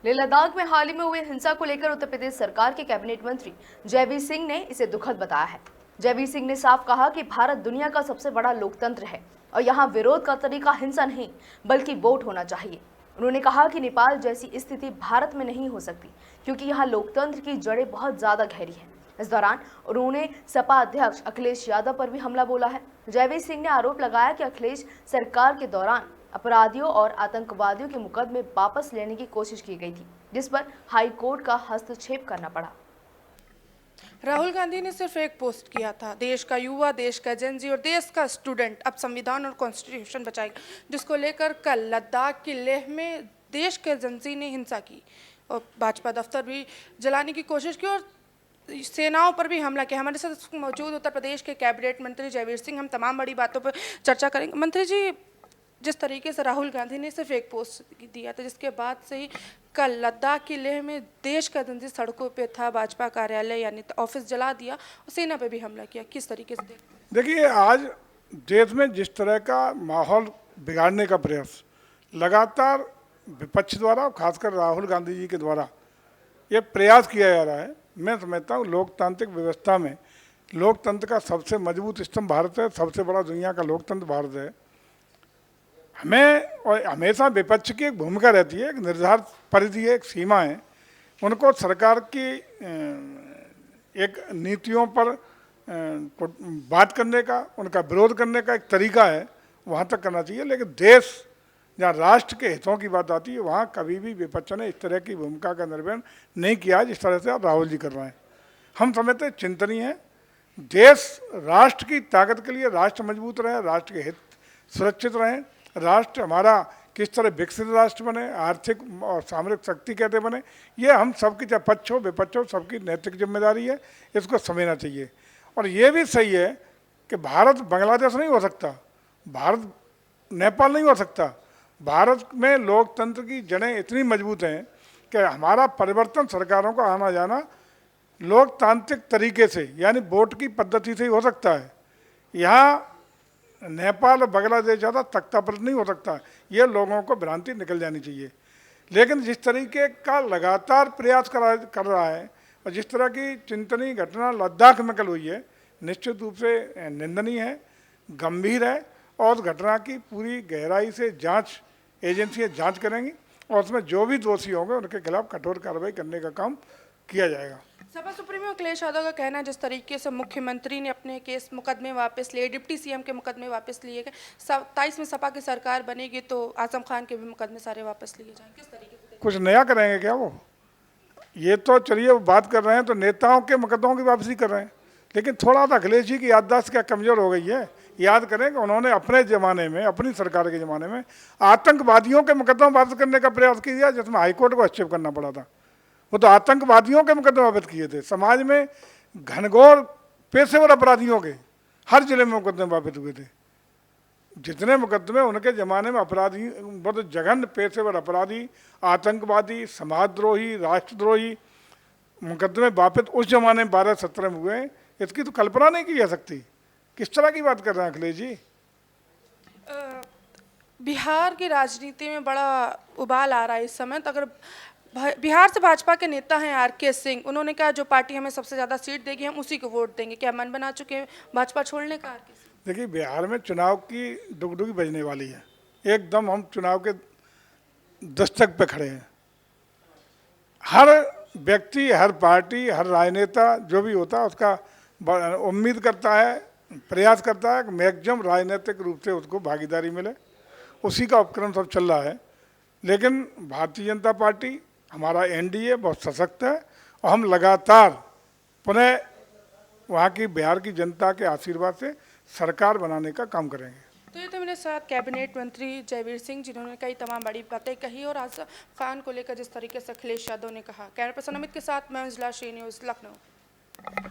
लेह लद्दाख में हाल ही में हुए हिंसा को लेकर उत्तर प्रदेश सरकार के कैबिनेट मंत्री जयवीर सिंह ने इसे दुखद बताया है। जयवीर सिंह ने साफ कहा कि भारत दुनिया का सबसे बड़ा लोकतंत्र है और यहाँ विरोध का तरीका हिंसा नहीं बल्कि वोट होना चाहिए। उन्होंने कहा कि नेपाल जैसी स्थिति भारत में नहीं हो सकती क्योंकि यहाँ लोकतंत्र की जड़ें बहुत ज्यादा गहरी हैं। इस दौरान उन्होंने सपा अध्यक्ष अखिलेश यादव पर भी हमला बोला है। जयवीर सिंह ने आरोप लगाया कि अखिलेश सरकार के दौरान अपराधियों और आतंकवादियों के मुकदमे वापस लेने की कोशिश की गई थी, जिस पर हाई कोर्ट का हस्तक्षेप करना पड़ा। राहुल गांधी ने सिर्फ एक पोस्ट किया था, देश का युवा, देश का जेनजी और देश का स्टूडेंट अब संविधान और कॉन्स्टिट्यूशन बचाएगा, जिसको लेकर कल लद्दाख की लेह में देश के जेनजी ने हिंसा की और भाजपा दफ्तर भी जलाने की कोशिश की और सेनाओं पर भी हमला किया। हमारे साथ मौजूद उत्तर प्रदेश के कैबिनेट मंत्री जयवीर सिंह, हम तमाम बड़ी बातों पर चर्चा करेंगे। मंत्री जी, जिस तरीके से राहुल गांधी ने सिर्फ एक पोस्ट दिया था, जिसके बाद से ही कल लद्दाख की लेह में देश का जंजीर सड़कों पे था, भाजपा कार्यालय यानी ऑफिस जला दिया और सेना पे भी हमला किया, किस तरीके से देखिए, आज देश में जिस तरह का माहौल बिगाड़ने का प्रयास लगातार विपक्ष द्वारा और खासकर राहुल गांधी जी के द्वारा ये प्रयास किया जा रहा है, मैं समझता हूँ लोकतांत्रिक व्यवस्था में लोकतंत्र का सबसे मजबूत स्तंभ भारत है, सबसे बड़ा दुनिया का लोकतंत्र भारत है। हमें और हमेशा विपक्ष की एक भूमिका रहती है, एक निर्धारित परिधि है, एक सीमा है, उनको सरकार की एक नीतियों पर बात करने का, उनका विरोध करने का एक तरीका है, वहाँ तक करना चाहिए। लेकिन देश जहाँ राष्ट्र के हितों की बात आती है वहाँ कभी भी विपक्ष ने इस तरह की भूमिका का निर्वहन नहीं किया जिस तरह से आप राहुल जी कर रहे हैं। हम समझते हैं चिंतनीय है। देश राष्ट्र की ताकत के लिए, राष्ट्र मजबूत रहे, राष्ट्र के हित सुरक्षित रहें, राष्ट्र हमारा किस तरह विकसित राष्ट्र बने, आर्थिक और सामरिक शक्ति कहते बने, ये हम सबकी, चाहे पक्ष हो विपक्ष हो, सबकी नैतिक जिम्मेदारी है, इसको समझना चाहिए। और ये भी सही है कि भारत बांग्लादेश नहीं हो सकता, भारत नेपाल नहीं हो सकता। भारत में लोकतंत्र की जड़ें इतनी मजबूत हैं कि हमारा परिवर्तन सरकारों का आना जाना लोकतांत्रिक तरीके से यानी वोट की पद्धति से ही हो सकता है। यहाँ नेपाल और बांग्लादेश ज़्यादा तख्तापलट नहीं हो सकता, ये लोगों को भ्रांति निकल जानी चाहिए। लेकिन जिस तरीके का लगातार प्रयास कर रहा है और जिस तरह की चिंतनीय घटना लद्दाख में कल हुई है, निश्चित रूप से निंदनीय है, गंभीर है और उस घटना की पूरी गहराई से जांच एजेंसियां जांच करेंगी और उसमें जो भी दोषी होंगे उनके खिलाफ कठोर कार्रवाई करने का काम किया जाएगा। सपा सुप्रीमो अखिलेश यादव का कहना है जिस तरीके से मुख्यमंत्री ने अपने केस मुकदमे वापस लिए, डिप्टी सीएम के मुकदमे वापस लिए गए, 27 में सपा की सरकार बनेगी तो आजम खान के भी मुकदमे सारे वापस लिए जाएंगे, किस तरीके से? कुछ नया करेंगे क्या वो? ये तो चलिए वो बात कर रहे हैं तो नेताओं के मुकदमों की वापसी कर रहे हैं, लेकिन थोड़ा सा अखिलेश जी की याददाश्त क्या कमज़ोर हो गई है। याद करें कि उन्होंने अपने ज़माने में, अपनी सरकार के ज़माने में आतंकवादियों के मुकदमा वापस करने का प्रयास किया जिसमें हाईकोर्ट को हस्तक्षेप करना पड़ा था। वो तो आतंकवादियों के मुकदमे वापस किए थे। समाज में घनघोर पेशेवर अपराधियों के हर जिले में मुकदमे वापस हुए थे। जितने मुकदमे उनके ज़माने में अपराधी, बहुत जघन्य पेशेवर अपराधी, आतंकवादी, समाजद्रोही, राष्ट्रद्रोही मुकदमे वापस उस जमाने में 12-17 में हुए, इसकी तो कल्पना नहीं की जा सकती। किस तरह की बात कर रहे हैं अखिलेश जी? बिहार की राजनीति में बड़ा उबाल आ रहा है इस समय। तो अगर बिहार से भाजपा के नेता हैं आरके सिंह, उन्होंने कहा जो पार्टी हमें सबसे ज़्यादा सीट देगी हम उसी को वोट देंगे, क्या मन बना चुके हैं भाजपा छोड़ने का? आरके सिंह, देखिए, बिहार में चुनाव की डुगडुगी बजने वाली है, एकदम हम चुनाव के दस्तक पे खड़े हैं। हर व्यक्ति, हर पार्टी, हर राजनेता जो भी होता है उसका उम्मीद करता है, प्रयास करता है कि मैक्सिमम राजनीतिक रूप से उसको भागीदारी मिले, उसी का उपक्रम सब चल रहा है। लेकिन भारतीय जनता पार्टी, हमारा एनडीए बहुत सशक्त है और हम लगातार पुनः वहाँ की बिहार की जनता के आशीर्वाद से सरकार बनाने का काम करेंगे। तो ये तो मेरे साथ कैबिनेट मंत्री जयवीर सिंह, जिन्होंने कई तमाम बड़ी बातें कही और आजम खान को लेकर जिस तरीके से अखिलेश यादव ने कहा। कैमरा पर्सन अमित के साथ मैं मंजुला श्री, न्यूज़ लखनऊ।